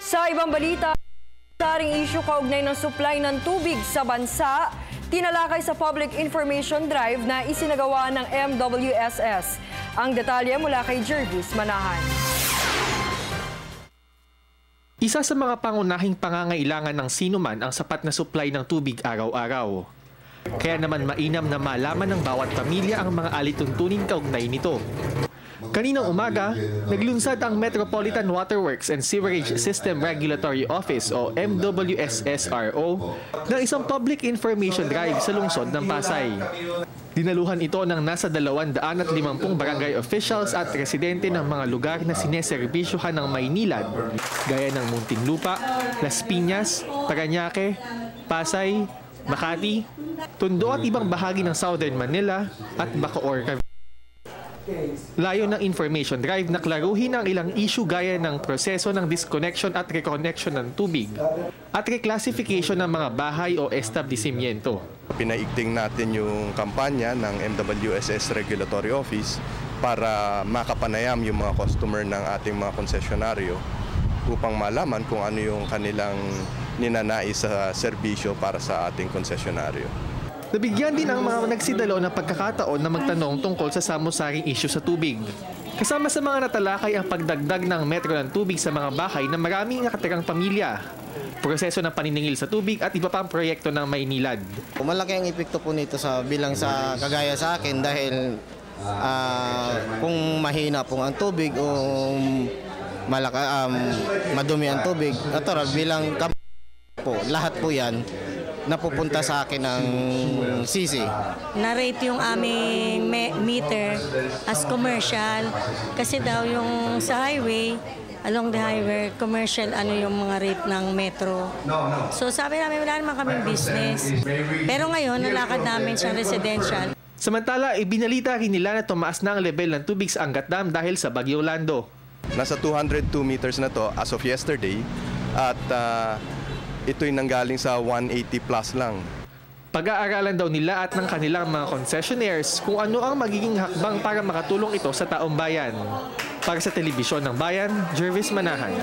Sa ibang balita, saring issue kaugnay ng supply ng tubig sa bansa, tinalakay sa Public Information Drive na isinagawa ng MWSS. Ang detalye mula kay Jervis Manahan. Isa sa mga pangunahing pangangailangan ng sinuman ang sapat na supply ng tubig araw-araw. Kaya naman mainam na malaman ng bawat pamilya ang mga alituntunin kaugnay nito. Kaninang umaga, naglunsad ang Metropolitan Waterworks and Sewerage System Regulatory Office o MWSSRO ng isang public information drive sa lungsod ng Pasay. Dinaluhan ito ng nasa 250 barangay officials at residente ng mga lugar na sineserbisyuhan ng Maynilad, gaya ng Muntinlupa, Las Piñas, Parañaque, Pasay, Makati, Tondo at ibang bahagi ng Southern Manila at Bacoor, Cavite. Layo ng information drive na klaruhin ang ilang issue gaya ng proseso ng disconnection at reconnection ng tubig at reclassification ng mga bahay o establishmento. Pinaigting natin yung kampanya ng MWSS Regulatory Office para makapanayam yung mga customer ng ating mga konsesyonaryo upang malaman kung ano yung kanilang ninanais sa serbisyo para sa ating konsesyonaryo. Nabigyan din ang mga nagsidalo ng pagkakataon na magtanong tungkol sa samu-saring issue sa tubig. Kasama sa mga natalakay ang pagdagdag ng metro ng tubig sa mga bahay na maraming nakatirang pamilya, proseso ng paniningil sa tubig at iba pang proyekto ng Maynilad. Malaki ang epekto po nito sa bilang sa kagaya sa akin dahil kung mahina po ang tubig o madumi ang tubig, bilang po, lahat po yan napupunta sa akin ng sisi. Na-rate yung aming meter as commercial kasi daw yung sa highway, along the highway, commercial yung mga rate ng metro. So sabi namin wala naman kaming business. Pero ngayon, nalakad namin siyang residential. Samantala, ibinalita rin nila na tumaas na ang level ng tubig sa Angat Dam dahil sa Bagyo Lando. Nasa 202 meters na to as of yesterday at ito'y nanggaling sa 180 plus lang. Pag-aaralan daw nila at ng kanilang mga concessionaires kung ano ang magiging hakbang para makatulong ito sa taong bayan. Para sa Telebisyon ng Bayan, Jervis Manahan.